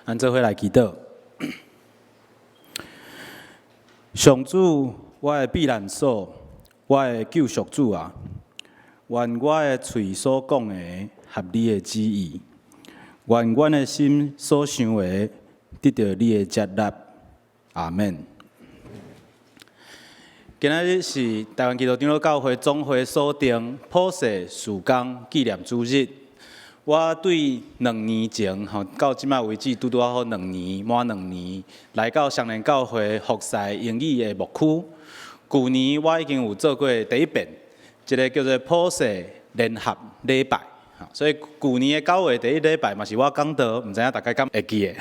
咱做伙来祈祷。上主，我的避难所，我的救赎主啊，愿我的嘴所讲的合你的旨意，愿阮的心所想的得到你的接纳。阿门。今仔日是台湾基督长老教会总会所定普世事工纪念主日。我对2年前到即摆为止，拄拄好2年，满2年，来到双连教会服侍英语的牧区。旧年我已经有做过第一遍，一个叫做普世联合礼拜。所以旧年的9月第一礼拜嘛是我讲道，毋知影大家敢会记的。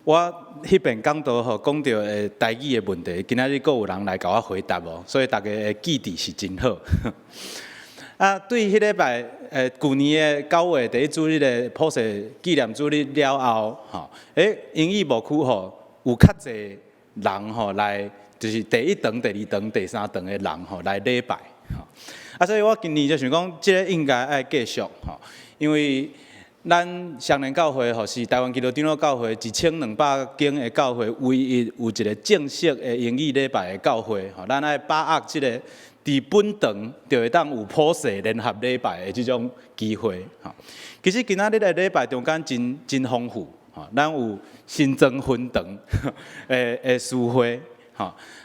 我迄遍讲道讲到台语的问题，今仔日阁有人来甲我回答无，所以大家的记忆是真好。对迄礼拜旧年的9月第一主日的普世纪念主日了后，英语牧区有较侪人来，就是第一堂、第二堂、第三堂的人来礼拜。所以我今年就想讲，即个应该爱继续因为咱双连教会是台湾基督长老教会1200间的教会唯一有一个正式的英语礼拜的教会，咱爱把握即个伫本堂就会当有普世联合礼拜的即种机会。其实今仔日的礼拜中间真丰富，咱有新增分堂的诗会，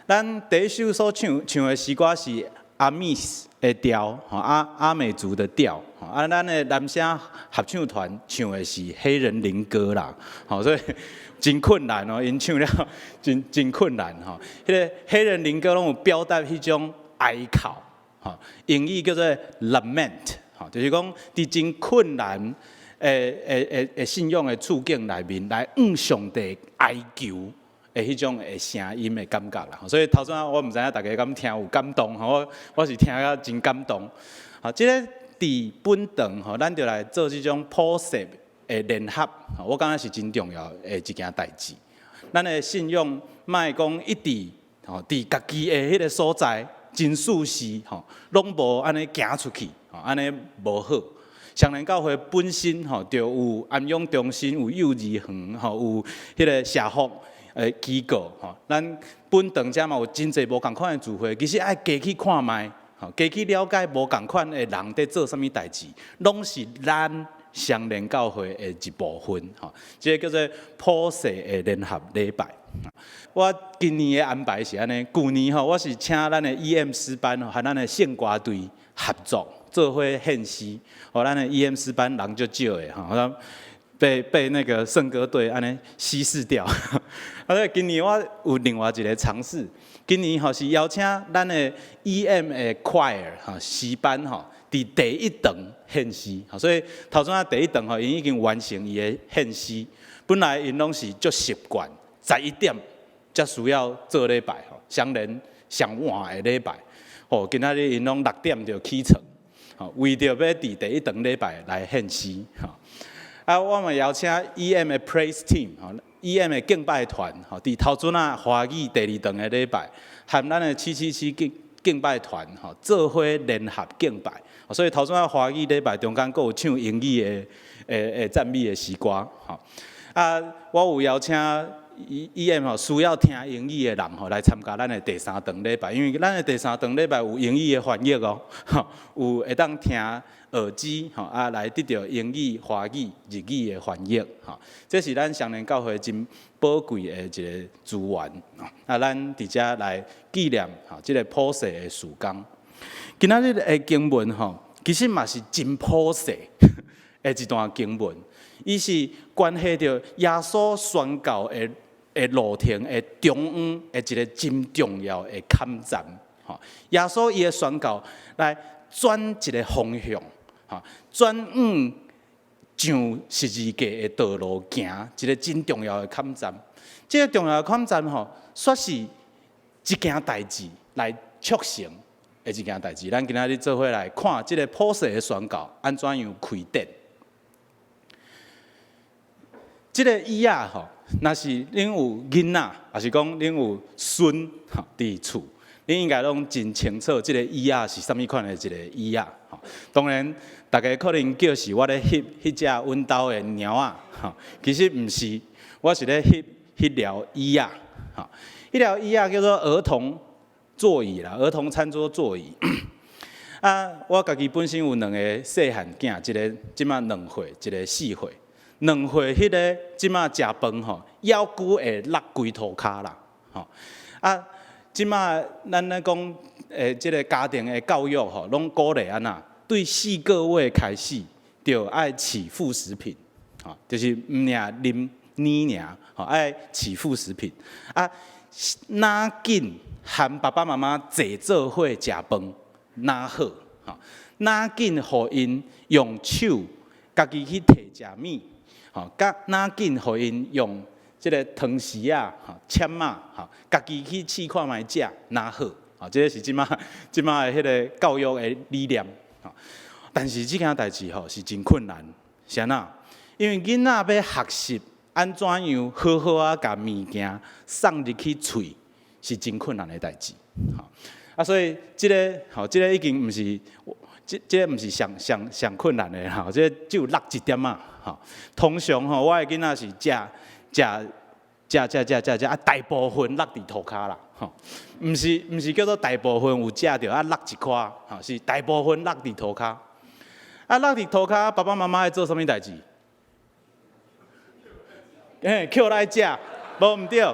咱第一首所唱的诗歌是阿密斯的调，阿美族的调，咱的男声合唱团唱的是黑人灵歌啦，所以真困难因唱了真困难迄个黑人灵歌拢有表达迄种哀哭，英语叫做 lament， 就是讲伫真困难的信仰的处境内面来向上帝哀求。迄种声音的感觉啦，所以头先我毋知影大家敢听有感动，我是听了真感动。即个伫本堂咱就来做即种普世的联合，我感觉是真重要的一件代志。咱的信仰莫讲一直伫家己的迄个所在真舒适，拢无安尼行出去，安尼无好。双连教会本身就有安养中心，有幼儿园，有迄个社福。机构咱本堂遮嘛有真侪无共款的聚会，其实爱加去看卖，加去了解无共款的人伫做啥物代志，拢是咱双连教会的一部分。这个叫做普世的联合礼拜。我今年的安排是安尼，旧年我是请咱的 EM 诗班和咱的圣歌队合作做伙献诗，咱的 EM 诗班人就少的被那个圣歌队安尼稀释掉。今年我有另外一个尝试，今年是邀请咱的 EM 的 choir 诗班伫第一堂献诗，所以头先第一堂因已经完成伊的献诗。本来因拢是足习惯11点才需要做礼拜，双连上晚的礼拜。今仔日因拢6点就起床，为着要伫第一堂礼拜来献诗。我嘛邀请 EM 的 Praise Team，EM 的敬拜团，伫头阵华语第2堂的礼拜，和咱的777敬拜团，做伙联合敬拜。所以头阵华语礼拜中间，阁有唱英语的赞美的诗歌。我有邀请 EM 需要听英语的人来参加咱的第3堂礼拜，因为咱的第3堂礼拜有英语的翻译有会当听。耳机来得到英语、华语、日语的翻译，这是咱双连教会真宝贵的一个资源。咱伫遮来纪念这个普世的事工。今仔日的经文其实嘛是真普世的一段经文，伊是关系到耶稣宣教的路程的中央的一个真重要的坎站。耶稣伊的宣教来转一个方向。转向十字架的道路行，一个真重要的坎站。这个重要的坎站说是一件代志来促成的一件代志。咱今仔日做伙来看这个普世的宣教安怎样开展。这个椅仔若是恁有囡仔，还是讲恁有孙伫厝，恁应该拢真清楚这个椅仔是啥物款的一个椅仔。当然，大家可能叫是我咧翕迄只阮兜的猫仔，其实毋是，我是咧迄条椅啊，迄条椅啊叫做儿童座椅啦，儿童餐桌座椅。啊，我家己本身有2个细汉囝，一个即马2岁，一个4岁。2岁迄个即马食饭腰骨会落规涂骹啦，啊，即马咱咧讲即个家庭的教育拢鼓励安那，对4个月开始就爱起副食品，就是毋领啉奶尔，爱起副食品。啊，哪紧含爸爸妈妈坐做伙食饭，哪好，哪紧互因用手家己去摕食物，甲哪紧互因用即个汤匙啊、签啊，家己去试看觅食，哪好。这个是即马的迄个教育的理念。但是这件代志是真困难，是安那？因为囡仔要学习安怎样好好啊，甲物件送入去喙，是真困难的代志。所以这个已经毋是，这个毋是上困难的这个只有落一点啊。通常我的囡仔是食啊，大部分落伫涂骹啦。毋是叫做大部分有食着啊落一块，是大部分落伫涂骹。啊，落伫涂骹，爸爸妈妈会做啥物代志？捡来食，无毋对。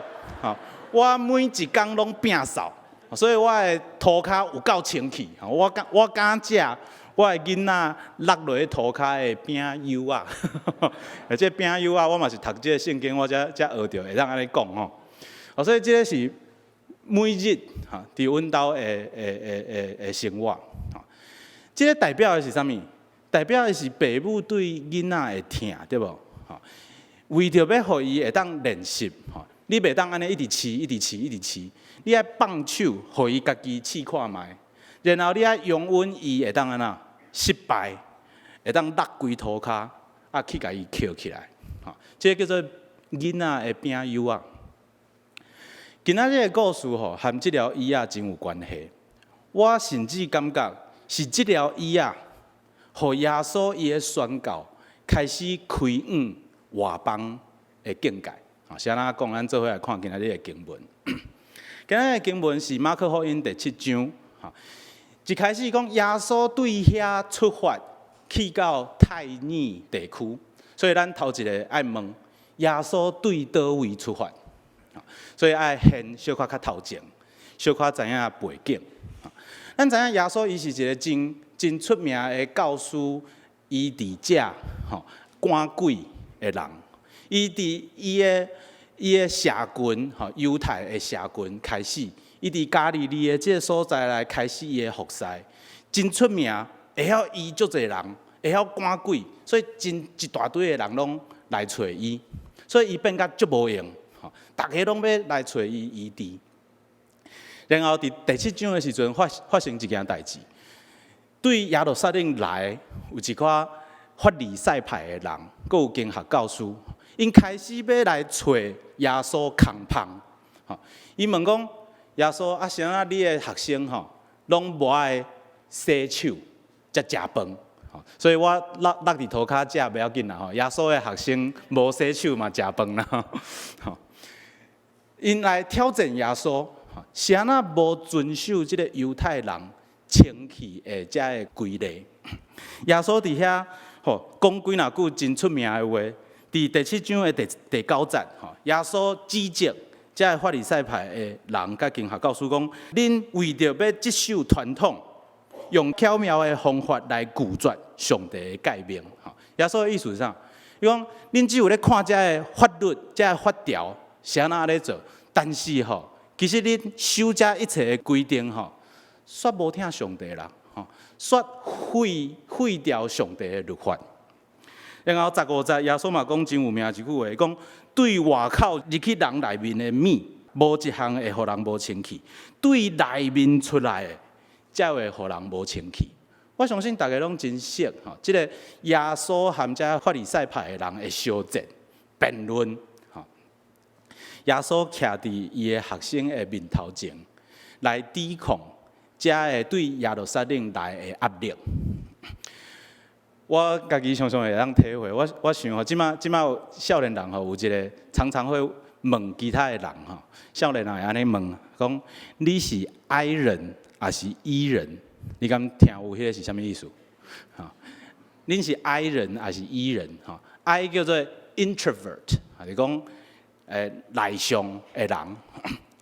我每一工拢摒扫，所以我的涂骹有够清气。我敢食我的囡仔落落去涂骹的饼油啊，这饼油啊，我嘛是读这个圣经，我才学着会当安尼讲所以这个是每日伫阮兜的生活。这个代表的是啥物？代表的是父母对囡仔的疼，对无？为着要互伊会当练习，你袂当安尼一直饲，你爱放手，互伊家己试看觅，然后你爱容允伊会当安那失败，会当落规涂骹，去甲伊捡起来。这个叫做囡仔的饼油啊。今仔日的故事和这条椅啊真有关系。我甚至感觉是这条椅啊，互耶稣伊的宣告开始开展外邦的境界。是安那讲，咱做伙来看今仔日的经文。今仔日的经文是马可福音第7章。一开始讲耶稣对遐出发，去到泰尔地区。所以咱头一个爱问耶稣对倒位出发。所以爱现小可较头前，小可知影背景。咱知影耶稣伊是一个真出名的教师，医治者，赶鬼的人。伊伫伊的社群，犹太的社群开始，伊伫加利利的这个所在来开始伊的服侍，真出名，会晓医足侪人，会晓赶鬼，所以真一大堆的人拢来找伊，所以伊变甲足无用。大家拢要来找伊医治，然后伫第7章的时阵发生一件代志，对耶路撒冷来有一寡法利赛派的人，佮有经学教师，因开始要来找耶稣空芳。伊问讲：耶稣啊，啥啊？你的学生拢无爱洗手才食饭，所以我落伫涂骹食袂要紧啦。耶稣的学生无洗手嘛食饭啦。因来挑战耶稣，是安那无遵守即个犹太人清气的遮个规例。耶稣伫遐讲几若句真出名的话，伫第7章的第9节，耶稣指责遮个法利赛派的人甲经学教师讲：恁为着要接受传统，用巧妙的方法来拒绝上帝的诫命。耶稣的意思是啥？伊讲：恁只有咧看遮个法律、遮个法条。是安那咧做，但是其实恁守遮一切的规定煞无听上帝啦，煞废掉上帝的律法。然后15节，耶稣嘛讲真有名一句话，讲对外口入去人内面的物，无一项会互人无清气；对内面出来的，才会互人无清气。我相信大家拢真熟即个耶稣和遮法利赛派的人的相战辩论。耶稣徛伫伊的学生的面头前，来抵抗遮个对耶路撒冷来的压力。我家己常常会当体会，我想吼，即马少年人吼有一个常常会问其他的人吼，少年人会安尼问，讲你是 I 人还是 E 人？你敢听有迄个是啥物意思？吼，恁是 I 人还是 E 人？吼 ，I 叫做 introvert， 就是讲内向的人。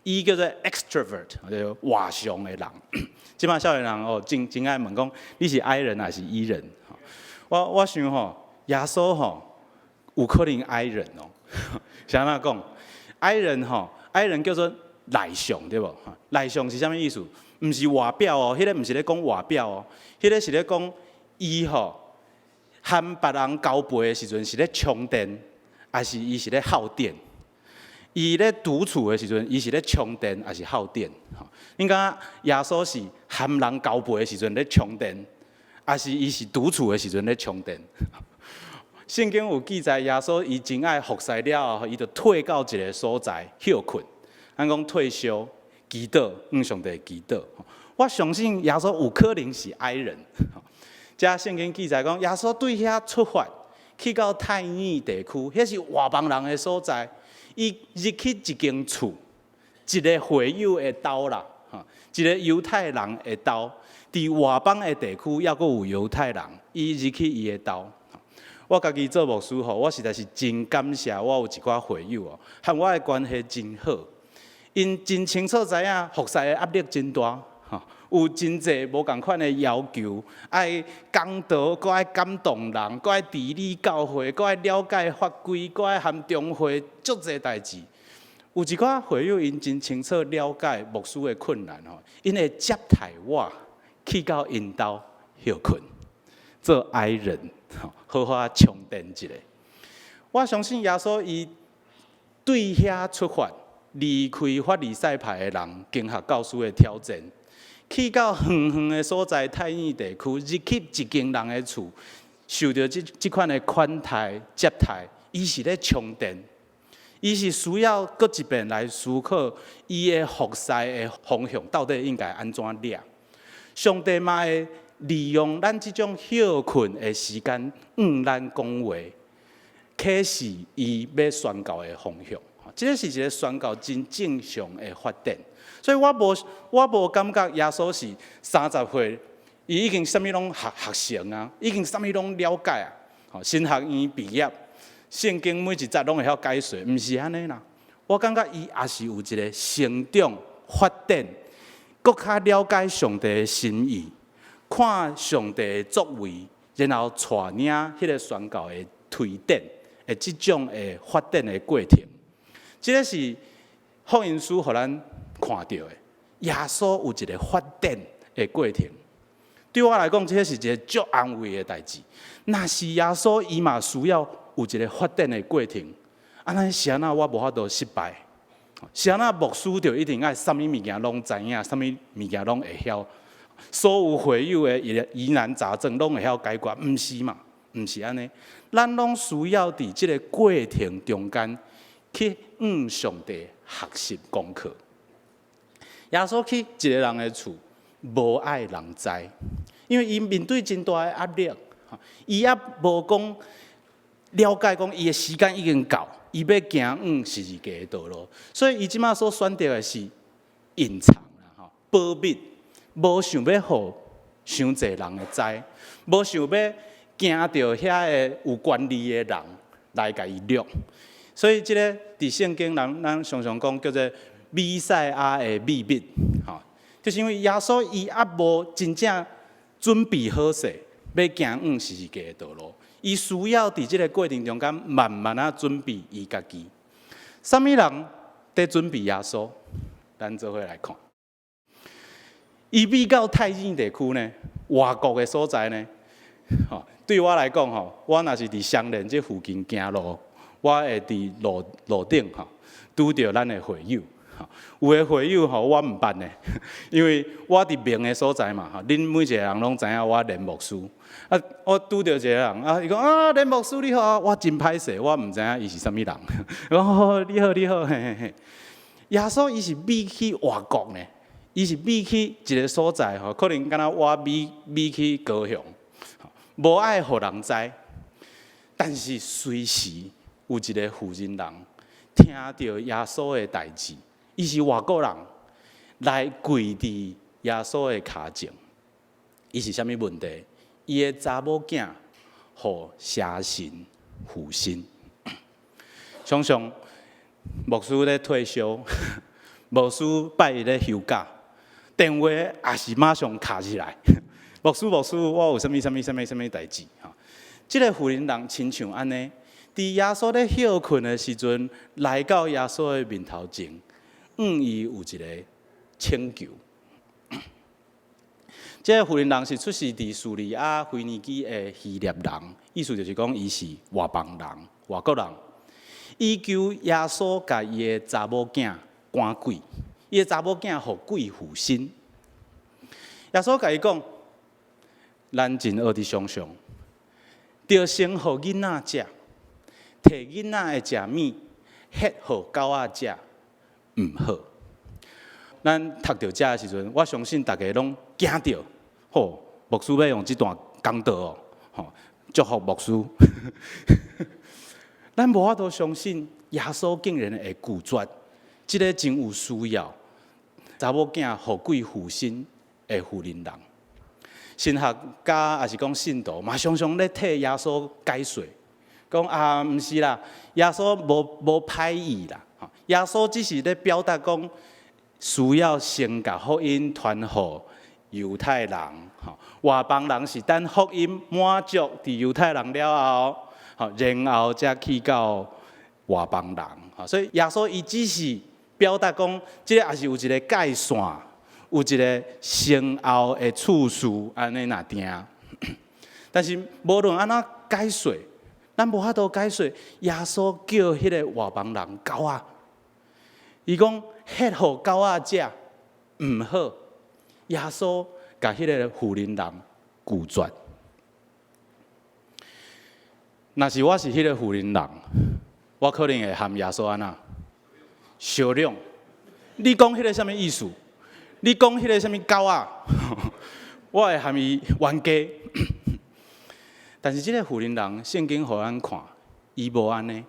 E 叫做 extrovert， 就是外向的人。即摆少年人哦，真爱问讲，你是 I 人还是 E 人？我想吼，耶稣吼有可能 I 人哦。是安怎讲 ？I 人吼 ，I 人叫做内向，对无？内向是啥物意思？毋是外表哦，迄个毋是咧讲外表哦，迄个是咧讲伊吼，和别人交陪的时阵是咧充电，还是伊是咧耗电？伊咧独处的时阵，伊是咧充电还是耗电？恁感觉耶稣是和人交陪的时阵咧充电？还是伊是独处的时阵咧充电。圣经有记载，耶稣伊真爱服侍了后，伊就退到一个所在休困。咱讲退休、祈祷，向上帝祈祷。我相信耶稣有可能是爱人。遮圣经记载讲，耶稣对遐出发，去到太远地区，迄是外邦人的所在。伊入去一间厝，一个会友的兜啦，一个犹太人的兜。伫外邦的地区，还阁有犹太人，伊入去伊的兜。我家己做牧师吼，我实在是真感谢我有一寡会友哦，和我的关系真好。因真清楚知影服侍的压力真大，有真侪无共款的要求，爱讲道，搁爱感动人，搁爱治理教会，搁爱了解法规，搁爱含中会，足侪代志。有一寡会友因真清楚了解牧师的困难吼，因会接待我。去到因兜休困，做爱人，好好充电一下。我相信耶稣伊对遐出发，离开法利赛派的人，经学教师的挑战，去到远远的所在太远地区，入去一间人的厝，受到这款的款待接待，伊是咧充电，伊是需要搁一遍来思考伊的服侍的方向到底应该安怎掠。上帝嘛会利用咱这种休困的时间，咱讲话，启示伊要宣告的方向。这是一个宣告真正常的发展。所以我无感觉耶稣是30岁，伊已经啥物拢学成啊，已经啥物拢了解啊。神学院毕业，圣经每一节拢会晓解说，毋是安尼啦。我感觉伊也是有一个成长发展。更较了解上帝的心意，看上帝的作为，然后带领迄个宣告的推展的这种的发展的过程。这个是福音书互咱看到的，耶稣有一个发展的过程。对我来讲，这是一个足安慰的代志。若是耶稣伊嘛需要有一个发展的过程，安尼是安那我无法度失败。是安那牧师就一定爱啥物物件拢知影，啥物物件拢会晓，所有会友的疑难杂症拢会晓解决，毋是嘛？毋是安尼，咱拢需要伫即个过程中间去向上帝学习功课。耶稣去一个人的厝，无爱人知，因为伊面对真大的压力，伊也无讲了解讲伊的时间已经到。伊要行十字架的道路，所以伊即马所选择的是隐藏啦，保密，无想要互伤侪人会知，无想要惊到遐个有权力的人来甲伊掠。所以即个伫圣经咱常常讲叫做弥赛亚的秘密，就是因为耶稣伊还无真正准备好势，要行十字架的道路。伊需要伫即个过程中间慢慢啊准备伊家己。啥物人在准备耶稣？咱做伙来看。伊比到太远地区呢，外国的所在呢，对我来讲我若是伫双连这附近行路，我会伫路顶拄着咱的会友。有的会友我毋捌呢，因为我伫明的所在嘛，恁每一个人拢知影我连牧师。我拄到一个人伊讲连牧师你好，我真歹势，我毋知影伊是啥物人。讲你好你好，嘿嘿嘿。耶稣伊是秘去外国呢，伊是秘去一个所在可能敢若我秘去高雄，无爱互人知。但是随时有一个妇人人听到耶稣的代志，伊是外国人来跪伫耶稣的脚前，伊是啥物问题？伊的查某囝互邪神附身。常常牧师咧退休，牧师拜伊咧休假，电话也是马上卡起来。牧师，我有啥物代志？即个妇人人亲像安尼，伫耶稣咧休困的时阵，来到耶稣的面头前，伊有一个请求。即个妇人人是出世伫叙利亚腓尼基的希腊人，意思就是讲伊是外邦人、外国人。伊求耶稣甲伊的查某囝赶鬼，伊的查某囝互鬼附身。耶稣甲伊讲：咱真学伫想象。着先互囡仔食，摕囡仔的食物，ฮ็互狗仔食，毋好。咱读到遮的时阵，我相信大家拢惊着，吼，牧师要用这段讲道哦，吼，祝福牧师。咱无法度相信耶稣竟然会拒绝即个真有需要查某囝互鬼附身的妇人人。神学家也是讲信徒，嘛常常咧替耶稣解说，讲啊，毋是啦，耶稣无歹意啦，耶稣只是咧表达讲需要先甲福音传互犹太人，外邦人是等福音满足伫犹太人了后，然后才去到外邦人，所以耶稣伊只是表达讲，即个也是有一个界线。有一个先后的次序，安尼若定。但是无论安怎解说，咱无法度解说耶稣叫迄个外邦人狗仔，伊讲ฮ็互狗仔食毋好，耶稣甲迄个妇人人拒绝。若是我是迄个妇人人，我可能会喊耶稣安那小量。你讲迄个啥物意思？你讲迄个啥物狗仔，我会喊伊冤家。但是即个妇人人，圣经互咱看，伊无安尼。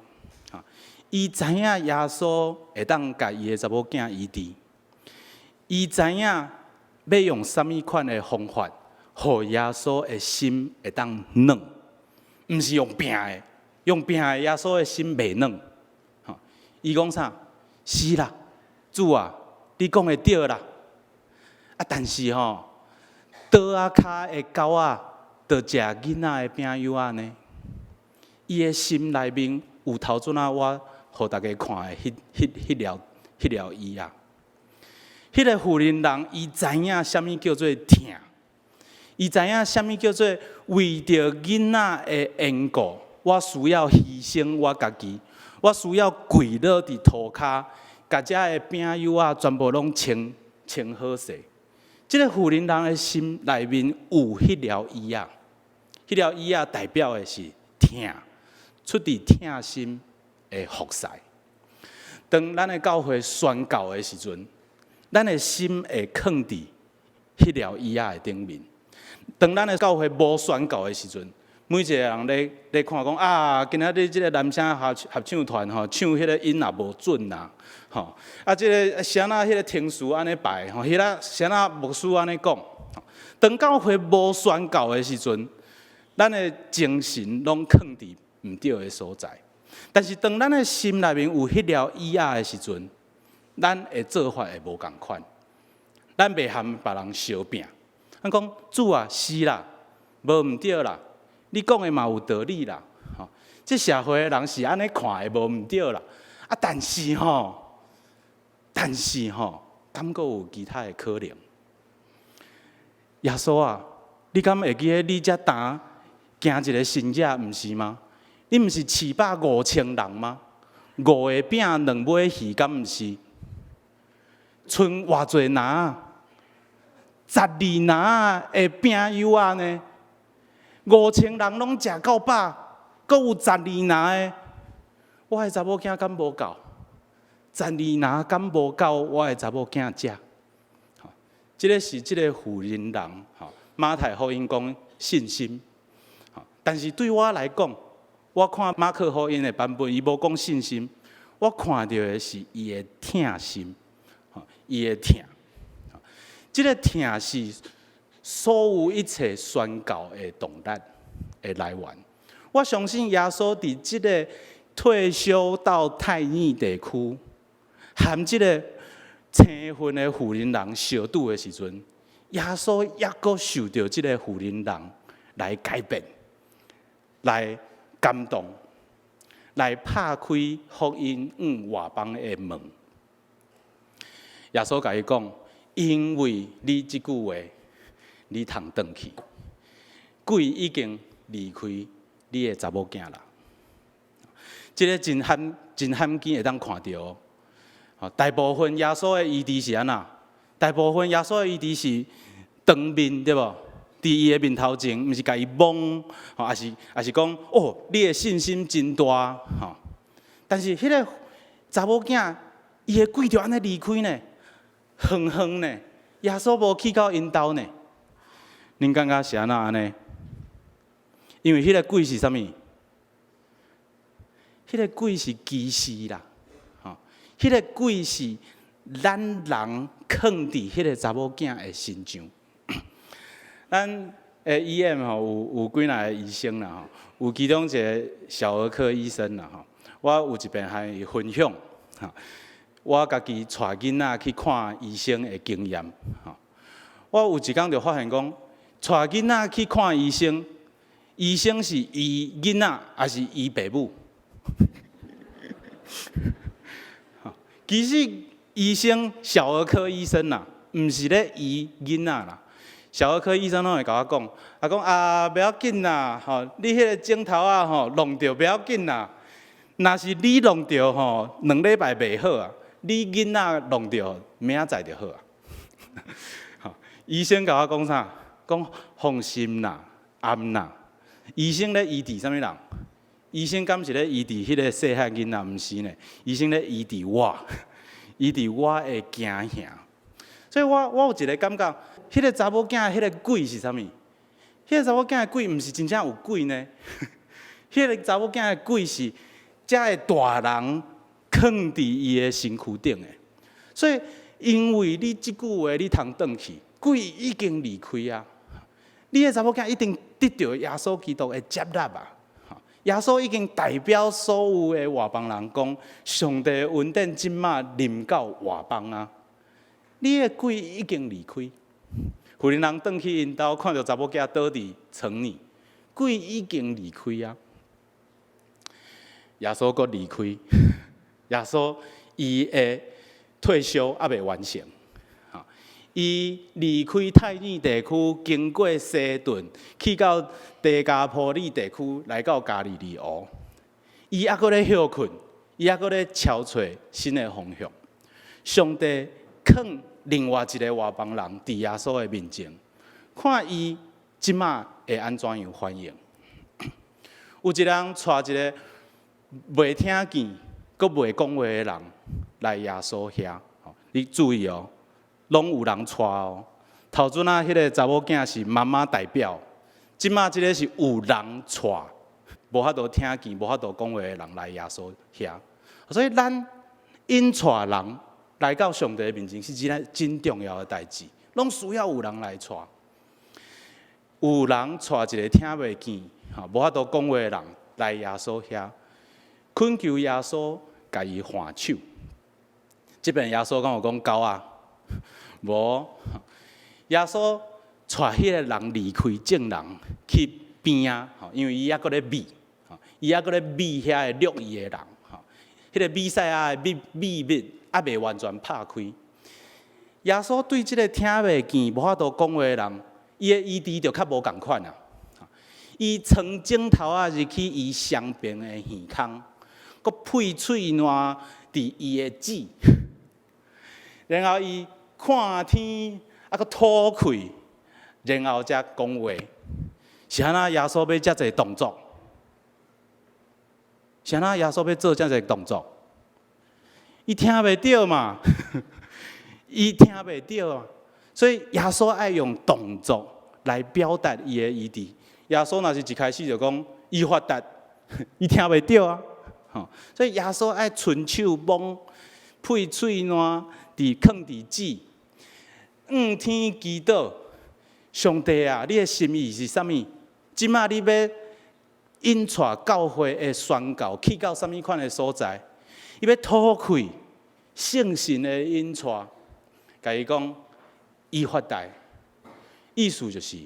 伊知影耶稣会当甲伊的查某囝医治，伊知影要用啥物款的方法，互耶稣的心会当软，毋是用拼的，用拼的耶稣的心袂软。伊讲啥？是啦，主啊，你讲的对啦。但是吼，刀仔骹的狗仔，着食囡仔的饼友仔呢？伊的心内面有头阵仔我互大家看的迄条衣啊。迄个妇人人，伊知影啥物叫做疼，伊知影啥物叫做为着囡仔的缘故，我需要牺牲我家己，我需要跪落伫涂骹，甲遮的饼友仔全部拢穿好势。即个妇人人的心内面有迄条衣啊，迄条衣啊代表的是疼，出自疼心的服侍。当咱的教会宣教的时阵，咱的心会放伫迄条衣啊的顶面。当咱的教会无宣教的时阵，每一个人咧看讲啊，今仔日即个男声合唱团吼，唱迄个音也无准啦。吼，即个谁那迄个天使安尼摆，吼，迄个谁那牧师安尼讲。当教会无宣教的时阵，咱的精神拢放伫毋对的所在。但是当咱的心内面有迄条意仔的时阵，咱的做法会无共款。咱袂和别人相拼。咱讲主啊，是啦，无毋对啦，你讲的嘛有道理啦。吼，这社会的人是安尼看的，无毋对啦。但是吼。敢阁有其他的可能？耶稣啊，你敢会记得你遮担行一个神者，毋是吗？你毋是750人吗？5个饼2尾鱼，敢毋是？剩偌济拿？12拿的饼友仔呢？5000人拢食到饱，阁有12拿的，我的查某囝敢无够？12拿敢无够我的查某囝食？这个是这个妇人人，马太福音讲信心，但是对我来讲，我看马克福音的版本，伊无讲信心，我看到的是伊的疼心，伊的疼。这个疼是所有一切宣告的动力的来源。我相信耶稣伫这个退休到泰尼地区，和这个青训的富人人相拄的时阵，耶稣也阁受到这个富人人来改变，来感动，来拍开福音外邦的门。耶稣甲伊讲：因为你这句话，你通转去，鬼已经离开你的查某囝啦。这个真罕见会当看到。大部分耶稣的医治是安那？大部分耶稣的医治是当面，对无？伫伊的面头前，毋是甲伊蒙，还是讲哦，你的信心真大，但是迄个查某囝，伊的鬼就安尼离开呢，远远呢，耶稣无去到因兜呢。恁感觉是安那安尼？因为迄个鬼是啥物？迄个鬼是基士啦。迄个鬼是咱人藏伫迄个查某囝的心上。咱医院有几若个医生啦，有其中一个小儿科医生啦，我有一遍和伊分享，我家己带囡仔去看医生的经验。我有一天就发现讲，带囡仔去看医生，医生是医囡仔还是医爸母？其实医生小儿科医生啦，毋是咧医囡仔啦。小儿科医生拢会甲我讲，不要紧啦，你迄个镜头弄着不要紧啦。若是你弄着2礼拜袂好啊，你囡仔弄着明仔载就好啊。医生甲我讲啥？讲放心啦，安啦。医生咧医治啥物人？医生敢是咧医治迄个细汉囡仔？毋是呢，医生咧医治我，医治我的惊吓。所以我有一个感觉，迄个查某囝迄个鬼是啥物？迄个查某囝的鬼毋是真正有鬼呢？迄个查某囝的鬼是遮个大人藏伫伊的身躯顶的。所以因为你即句话你通转去，鬼已经离开啊！你的查某囝一定得到耶稣基督的接纳啊！耶稣已经代表所有的外邦人讲，上帝的恩典即马临到外邦啊！你的鬼已经离开，富人人转去因兜，看到查某囝倒伫床里，鬼已经离开啊！耶稣阁离开，耶稣伊的退休还未完成。伊离开泰尼地区，经过西顿，去到地加波利地区，来到加利利湖。伊还阁咧休困，伊还阁咧敲找新的方向。上帝放另外一个外邦人伫耶稣的面前，看伊即马会安怎样反应。有一人带一个袂听见、阁袂讲话的人来耶稣遐，你注意哦。拢有人带哦，头阵啊，迄个查某囝是妈妈代表，即马即个是有人带，无法度听见、无法度讲话的人来耶稣遐，所以咱引带人来到上帝面前是一件真重要的代志，拢需要有人来带，有人带一个听袂见、无法度讲话的人来耶稣遐，恳求耶稣甲伊还手。即边耶稣敢有讲狗啊？无，耶稣带迄个人离开正人去边啊，因为伊还阁咧密，伊还阁咧密遐个录伊的人，迄个米赛亚的密还未完全拍开。耶稣对即个听袂见、无法度讲话的人，伊的医治就较无共款啊。伊从镜头啊入去伊双边的耳孔，阁配喙烂伫伊的指，然后伊看天，阁吐气，然后才讲话。是安那耶稣要遮侪动作？是安那耶稣要做遮侪动作？伊听袂到嘛？伊听袂到啊！所以耶稣爱用动作来表达伊的意志。耶稣若是一开始就讲伊发达，伊听袂到啊。所以耶稣爱伸手摸，配喙烂，放伫纸，天祈祷，上帝啊，你的心意是啥物？即马你要引带教会的宣告去到啥物款的所在？伊要吐开圣神的引带，甲伊讲伊发达，意思就是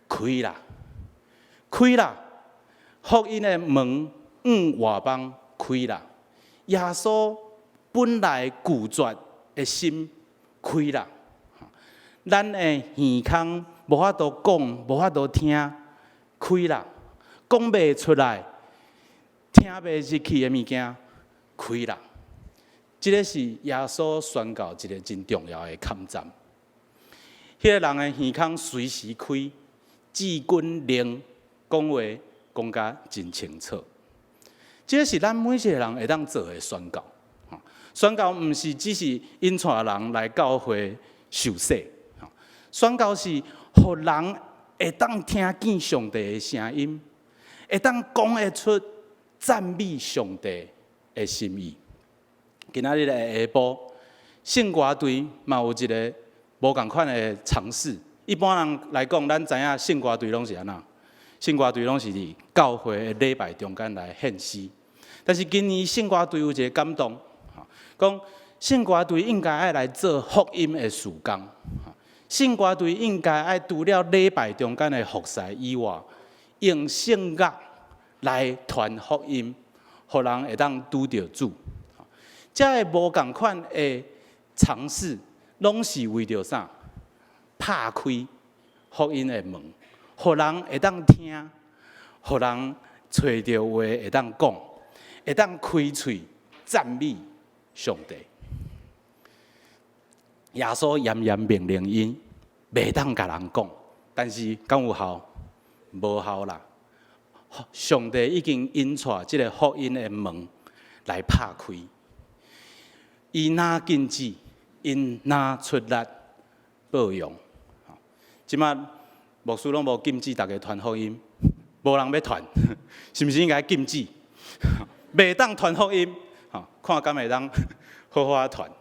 开啦，开啦，福音的门外邦开啦，耶稣本来拒绝的心开啦，咱的耳孔无法度讲，无法度听，开啦，讲袂出来，听袂入去的物件，开啦。这个是耶稣宣告一个真重要的坎站。迄个人的耳孔随时开，治军令讲话讲甲真清楚。这个是咱每一个人会当做的宣告。宣告毋是只是引带人来教会受洗，宣告是互人会当听见上帝的声音，会当讲得出赞美上帝的心意。今仔日的下晡，圣歌队嘛有一个无共款的尝试。一般人来讲，咱知影圣歌队拢是安怎？圣歌队拢是伫教会的礼拜中间来献诗。但是今年圣歌队有一个感动，讲圣歌队应该爱来做福音的事工。圣歌队应该爱除了礼拜中间的服侍以外，用圣乐来传福音，互人会当拄着主。这个无共款的尝试，拢是为着啥？拍开福音的门，互人会当听，互人找着话会当讲，会当开嘴赞美上帝。耶稣严严命令因，袂当甲人讲，但是敢有效？无效啦。上帝已经引带这个福音的门来拍开。伊哪禁止，因哪出力报用。即马牧师拢无禁止大家传福音，无人要传，是毋是应该禁止？袂当传福音，看敢会当好好传。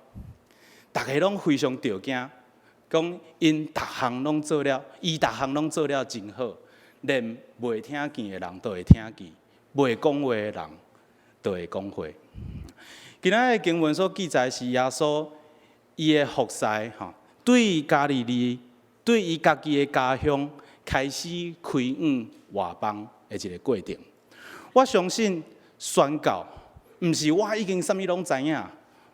大家拢非常着惊，讲因逐项拢做了，伊逐项拢做了真好，连袂听见的人都会听见，袂讲话的人都会讲话。今仔日经文所记载是耶稣伊的服侍，对加利利，对伊家己的家乡开始开往外邦的一个过程。我相信宣告，毋是我已经啥物拢知影，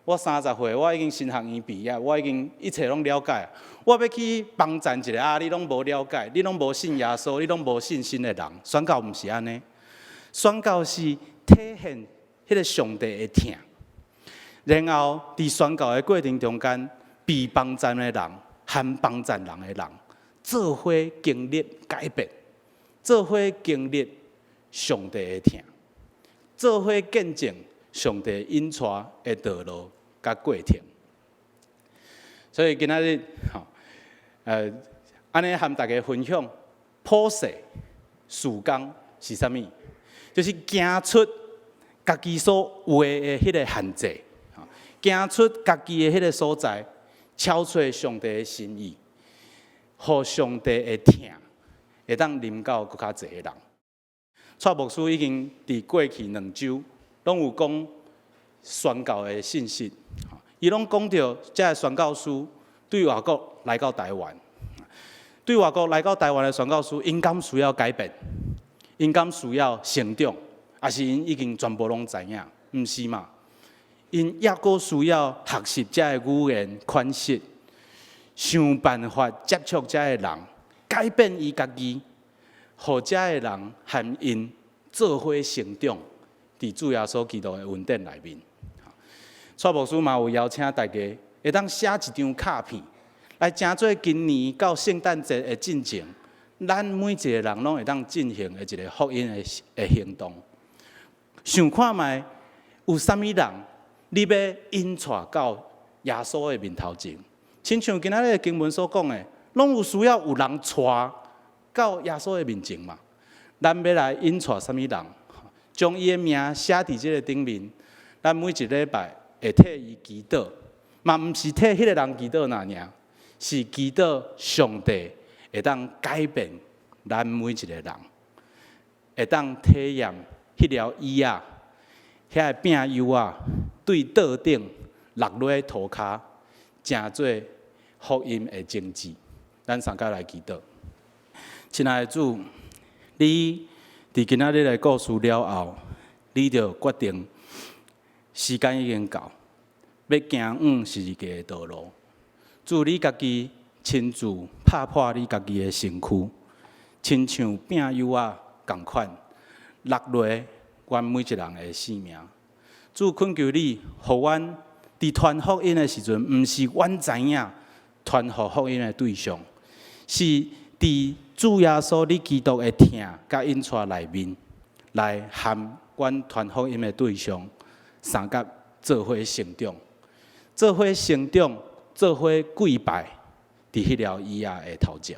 我30岁，我已经神学院毕业，我已经一切拢了解。我要去帮赞一个你拢无了解，你拢无信耶稣，你拢无信心的人，宣告毋是安尼。宣告是体现迄个上帝的疼。然后，伫宣告的过程中间，被帮赞的人和帮赞人的人，做伙经历改变，做伙经历上帝的疼，做伙见证上帝引带的道路甲过程。所以今仔日，安尼和大家分享普世事工是啥物？就是行出家己所有的迄个限制。行出家己的迄个所在，超出上帝的心意，互上帝的疼会当临到更较侪人。蔡牧师已经伫过去2周，拢有讲宣告的信息，伊拢讲到这个宣告书对外国来到台湾，对外国来到台湾的宣告书，因敢需要改变，因敢需要成长，还是因已经全部拢知影？毋是嘛？因也阁需要学习这个语言款式，想办法接触这个人，改变伊家己，互这个人和因做伙成长，伫主耶稣基督的恩典内面。蔡牧师嘛有邀请大家会当写一张卡片，来诚做今年到圣诞节的进程，咱每一个人拢会当进行的一个福音的行动。想看卖有啥物人？你要引带到耶稣的面头前，亲像今仔日的经文所讲的，拢有需要有人带到耶稣的面前嘛。咱要来引带什么人，将伊的名写伫即个顶面，咱每一礼拜会替伊祈祷，嘛毋是替迄个人祈祷那尔，是祈祷上帝会当改变咱每一个人，会当体验迄条椅啊，遐个饼油啊，对桌顶落落涂骹，成做福音的证据。咱三甲来祈祷。亲爱的主，你伫今仔日的故事了后，你就决定时间已经到，要行是一个道路。主，你家己亲自拍破你家己的身躯，亲像饼油啊共款，落落阮每一人的性命。主，恳求你，互阮伫传福音的时阵，毋是阮知影传福音的对象。是伫主耶稣你基督的疼甲引带内面，来含阮传福音的对象，三甲做伙成长，做伙成长，做伙跪拜伫迄条椅仔的头前。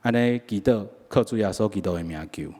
安尼祈祷，靠主耶稣基督的名求。